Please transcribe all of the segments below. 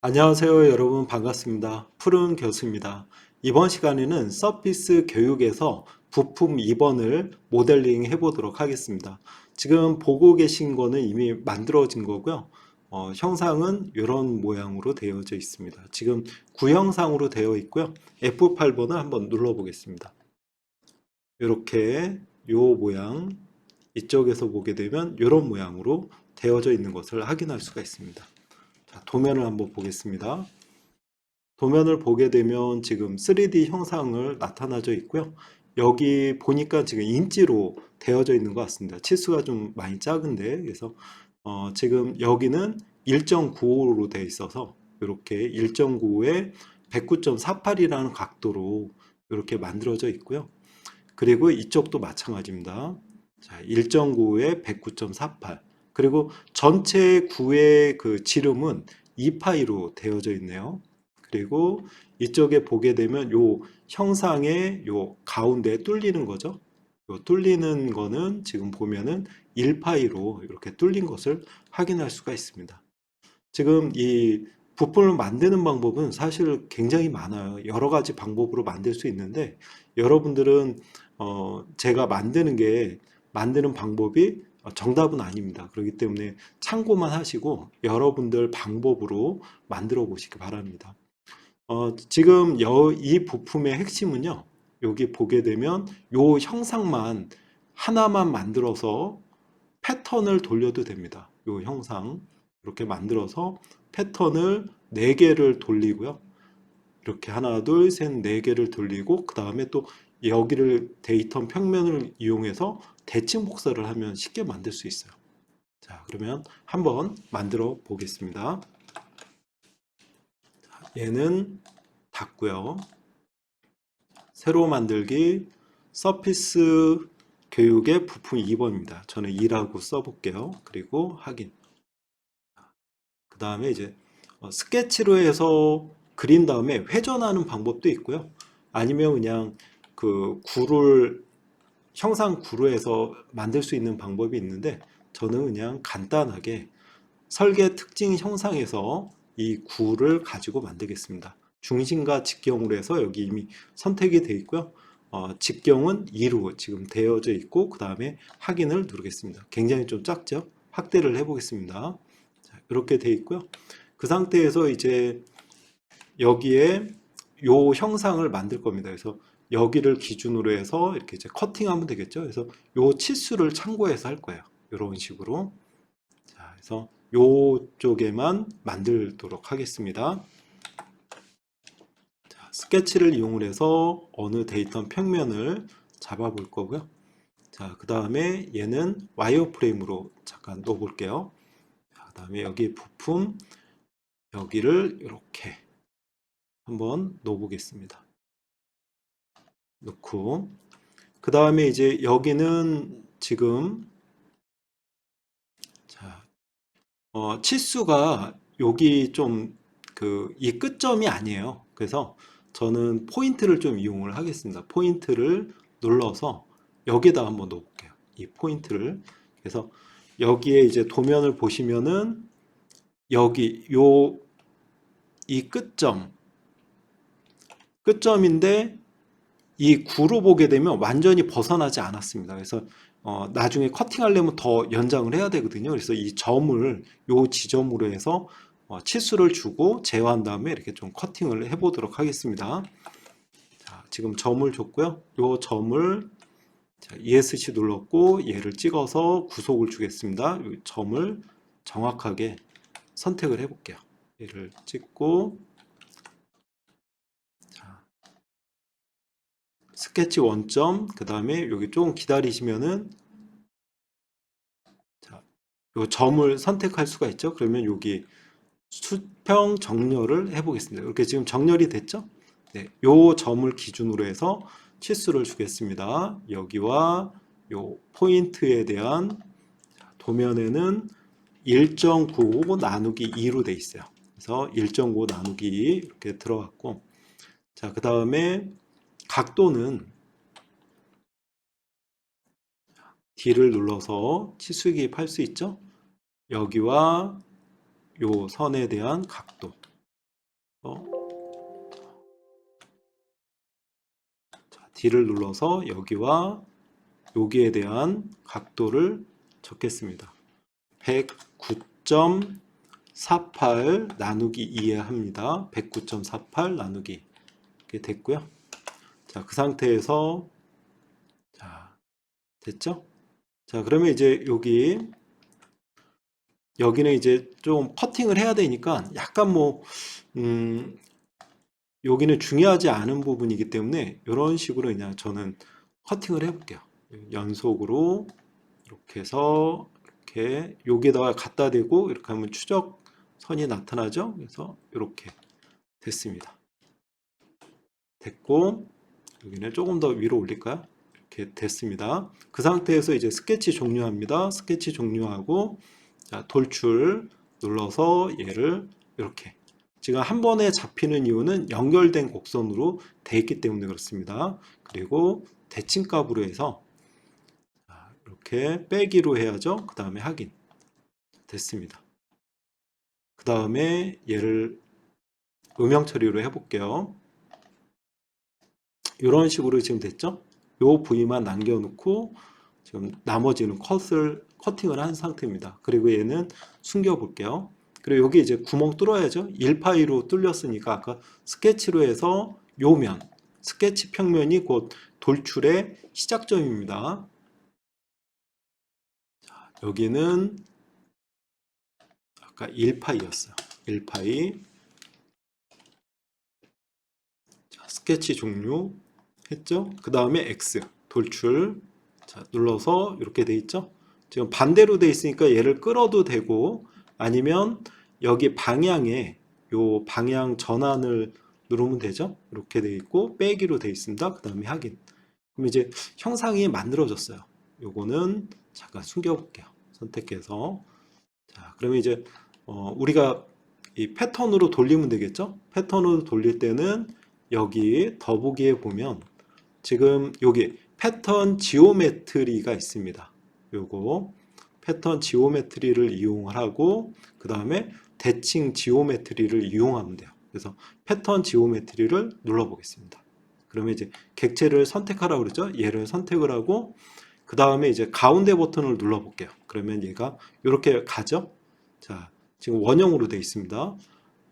안녕하세요, 여러분. 반갑습니다. 푸른 교수입니다. 이번 시간에는 서피스 교육에서 부품 2번을 모델링 해보도록 하겠습니다. 지금 보고 계신 거는 이미 만들어진 거고요. 형상은 이런 모양으로 되어져 있습니다. 지금 구형상으로 되어 있고요. F8번을 한번 눌러 보겠습니다. 이렇게 요 모양, 이쪽에서 보게 되면 이런 모양으로 되어져 있는 것을 확인할 수가 있습니다. 자, 도면을 한번 보겠습니다. 도면을 보게 되면 지금 3D 형상을 나타나져 있고요. 여기 보니까 지금 인치로 되어져 있는 것 같습니다. 치수가 좀 많이 작은데, 그래서 지금 여기는 1.95로 되어 있어서 이렇게 1.95에 109.48이라는 각도로 이렇게 만들어져 있고요. 그리고 이쪽도 마찬가지입니다. 자, 1.95에 109.48. 그리고 전체 구의 그 지름은 2파이로 되어져 있네요. 그리고 이쪽에 보게 되면 요 형상의 요 가운데 뚫리는 거죠. 요 뚫리는 거는 지금 보면은 1파이로 이렇게 뚫린 것을 확인할 수가 있습니다. 지금 이 부품을 만드는 방법은 사실 굉장히 많아요. 여러 가지 방법으로 만들 수 있는데 여러분들은 제가 만드는 방법이 정답은 아닙니다. 그렇기 때문에 참고만 하시고 여러분들 방법으로 만들어 보시기 바랍니다. 지금 이 부품의 핵심은요. 여기 보게 되면 요 형상만 하나만 만들어서 패턴을 돌려도 됩니다. 요 형상 이렇게 만들어서 패턴을 4개를 돌리고요. 이렇게 하나, 둘, 셋, 4개를 돌리고 그 다음에 또 여기를 데이터 평면을 이용해서 대칭 복사를 하면 쉽게 만들 수 있어요. 자, 그러면 한번 만들어 보겠습니다. 얘는 닫고요. 새로 만들기 서피스 교육의 부품 2번입니다. 저는 2라고 써볼게요. 그리고 확인. 그 다음에 이제 스케치로 해서 그린 다음에 회전하는 방법도 있고요. 아니면 그냥 그 구를 형상 구로 해서 만들 수 있는 방법이 있는데 저는 그냥 간단하게 설계 특징 형상에서 이 구를 가지고 만들겠습니다. 중심과 직경으로 해서 여기 이미 선택이 되어 있고요. 직경은 2로 지금 되어져 있고 그 다음에 확인을 누르겠습니다. 굉장히 좀 작죠? 확대를 해보겠습니다. 자, 이렇게 되어 있고요. 그 상태에서 이제 여기에 요 형상을 만들 겁니다. 그래서 여기를 기준으로 해서 이렇게 이제 커팅하면 되겠죠. 그래서 요 치수를 참고해서 할 거예요. 이런 식으로. 자, 그래서 요쪽에만 만들도록 하겠습니다. 자, 스케치를 이용해서 어느 데이터 평면을 잡아 볼 거고요. 자, 그 다음에 얘는 와이어프레임으로 잠깐 넣어 볼게요. 그 다음에 여기 부품 여기를 이렇게 한번 넣어 보겠습니다. 넣고 그 다음에 이제 여기는 지금 자, 치수가 여기 좀 이 끝점이 아니에요. 그래서 저는 포인트를 좀 이용을 하겠습니다. 포인트를 눌러서 여기에다 한번 놓을게요. 이 포인트를. 그래서 여기에 이제 도면을 보시면은 여기 이 끝점인데 이 구로 보게 되면 완전히 벗어나지 않았습니다. 그래서 나중에 커팅하려면 더 연장을 해야 되거든요. 그래서 이 점을 요 지점으로 해서 치수를 주고 제어한 다음에 이렇게 좀 커팅을 해보도록 하겠습니다. 자, 지금 점을 줬고요. 요 점을 자, ESC 눌렀고 얘를 찍어서 구속을 주겠습니다. 이 점을 정확하게 선택을 해볼게요. 얘를 찍고 자, 스케치 원점 그 다음에 여기 조금 기다리시면은 자, 요 점을 선택할 수가 있죠. 그러면 여기 수평 정렬을 해보겠습니다. 이렇게 지금 정렬이 됐죠? 네, 요 점을 기준으로 해서 치수를 주겠습니다. 여기와 요 포인트에 대한 도면에는 1.95 나누기 2로 돼 있어요. 그래서 1.5 나누기 2 이렇게 들어갔고 자, 그 다음에 각도는 D를 눌러서 치수 기입할 수 있죠? 여기와 요 선에 대한 각도 자, D를 눌러서 여기와 여기에 대한 각도를 적겠습니다. 109.48 나누기 2에 합니다. 109.48 나누기 이렇게 됐고요. 자, 그 상태에서 자, 됐죠? 자, 그러면 이제 여기는 이제 좀 커팅을 해야 되니까 약간 여기는 중요하지 않은 부분이기 때문에 이런 식으로 그냥 저는 커팅을 해볼게요. 연속으로 이렇게 해서 이렇게 여기다가 갖다 대고 이렇게 하면 추적선이 나타나죠. 그래서 이렇게 됐습니다. 됐고 여기는 조금 더 위로 올릴까요? 이렇게 됐습니다. 그 상태에서 이제 스케치 종료합니다. 스케치 종료하고 자, 돌출 눌러서 얘를 이렇게 지금 한 번에 잡히는 이유는 연결된 곡선으로 돼 있기 때문에 그렇습니다. 그리고 대칭값으로 해서 이렇게 빼기로 해야죠. 그 다음에 확인 됐습니다. 그 다음에 얘를 음영 처리로 해볼게요. 이런 식으로 지금 됐죠? 요 부위만 남겨놓고 지금 나머지는 커팅을 한 상태입니다. 그리고 얘는 숨겨 볼게요. 그리고 여기 이제 구멍 뚫어야죠. 1파이로 뚫렸으니까 아까 스케치로 해서 요면, 스케치 평면이 곧 돌출의 시작점입니다. 자, 여기는 아까 1파이였어요. 1파이. 자, 스케치 종료 했죠? 그 다음에 X, 돌출. 자, 눌러서 이렇게 돼 있죠? 지금 반대로 돼 있으니까 얘를 끌어도 되고 아니면 여기 방향에 요 방향 전환을 누르면 되죠? 이렇게 돼 있고 빼기로 돼 있습니다. 그 다음에 확인. 그럼 이제 형상이 만들어졌어요. 요거는 잠깐 숨겨 볼게요. 선택해서 자, 그러면 이제 우리가 이 패턴으로 돌리면 되겠죠? 패턴으로 돌릴 때는 여기 더보기에 보면 지금 여기 패턴 지오메트리가 있습니다. 요거 패턴 지오메트리를 이용을 하고 그 다음에 대칭 지오메트리를 이용하면 돼요. 그래서 패턴 지오메트리를 눌러 보겠습니다. 그러면 이제 객체를 선택하라고 그러죠. 얘를 선택을 하고 그 다음에 이제 가운데 버튼을 눌러 볼게요. 그러면 얘가 이렇게 가죠. 자, 지금 원형으로 되어 있습니다.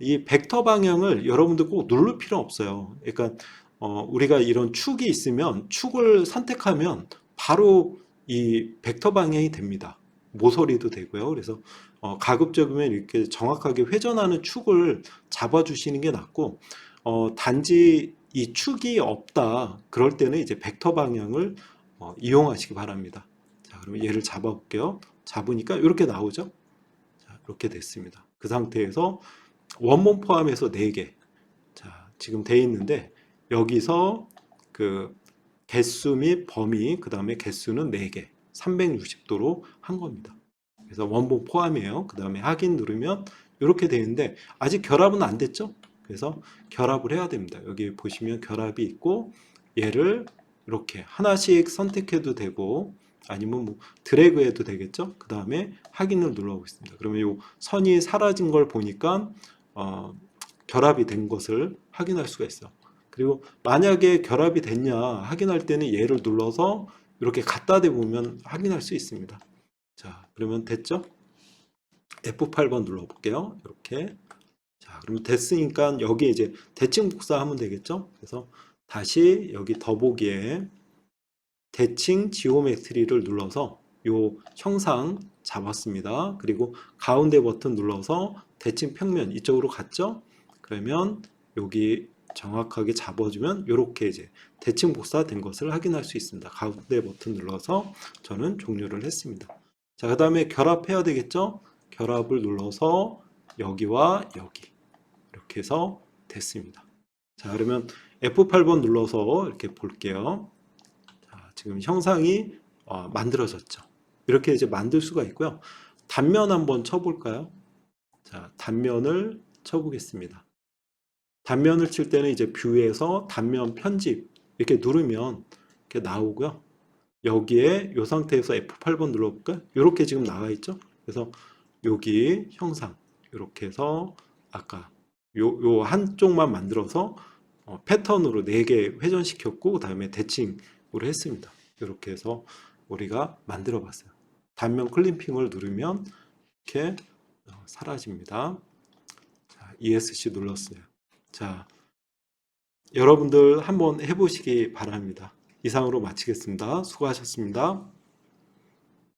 이 벡터 방향을 여러분들 꼭 누를 필요 없어요. 그러니까 우리가 이런 축이 있으면 축을 선택하면 바로 이 벡터 방향이 됩니다. 모서리도 되고요. 그래서 가급적이면 이렇게 정확하게 회전하는 축을 잡아주시는 게 낫고 단지 이 축이 없다. 그럴 때는 이제 벡터 방향을 이용하시기 바랍니다. 자, 그러면 얘를 잡아볼게요. 잡으니까 이렇게 나오죠. 자, 이렇게 됐습니다. 그 상태에서 원본 포함해서 4개. 자, 지금 돼 있는데 여기서 그 개수 및 범위, 그 다음에 개수는 4개, 360도로 한 겁니다. 그래서 원본 포함이에요. 그 다음에 확인 누르면 이렇게 되는데 아직 결합은 안 됐죠? 그래서 결합을 해야 됩니다. 여기 보시면 결합이 있고 얘를 이렇게 하나씩 선택해도 되고 아니면 뭐 드래그 해도 되겠죠? 그 다음에 확인을 눌러보겠습니다. 그러면 이 선이 사라진 걸 보니까 결합이 된 것을 확인할 수가 있어. 그리고 만약에 결합이 됐냐 확인할 때는 얘를 눌러서 이렇게 갖다 대보면 확인할 수 있습니다. 자, 그러면 됐죠? F8번 눌러볼게요. 이렇게. 자, 그러면 됐으니까 여기 이제 대칭 복사하면 되겠죠? 그래서 다시 여기 더보기에 대칭 지오메트리를 눌러서 요 형상 잡았습니다. 그리고 가운데 버튼 눌러서 대칭 평면 이쪽으로 갔죠? 그러면 여기 정확하게 잡아주면 이렇게 이제 대칭 복사된 것을 확인할 수 있습니다. 가운데 버튼 눌러서 저는 종료를 했습니다. 자, 그 다음에 결합해야 되겠죠? 결합을 눌러서 여기와 여기 이렇게 해서 됐습니다. 자, 그러면 F8번 눌러서 이렇게 볼게요. 자, 지금 형상이 만들어졌죠. 이렇게 이제 만들 수가 있고요. 단면 한번 쳐볼까요? 자, 단면을 쳐보겠습니다. 단면을 칠 때는 이제 뷰에서 단면 편집 이렇게 누르면 이렇게 나오고요. 여기에 이 상태에서 F8번 눌러볼까요? 이렇게 지금 나와 있죠. 그래서 여기 형상 이렇게 해서 아까 요 한쪽만 만들어서 패턴으로 4개 회전시켰고, 그 다음에 대칭으로 했습니다. 이렇게 해서 우리가 만들어 봤어요. 단면 클림핑을 누르면 이렇게 사라집니다. 자, ESC 눌렀어요. 자, 여러분들 한번 해보시기 바랍니다. 이상으로 마치겠습니다. 수고하셨습니다.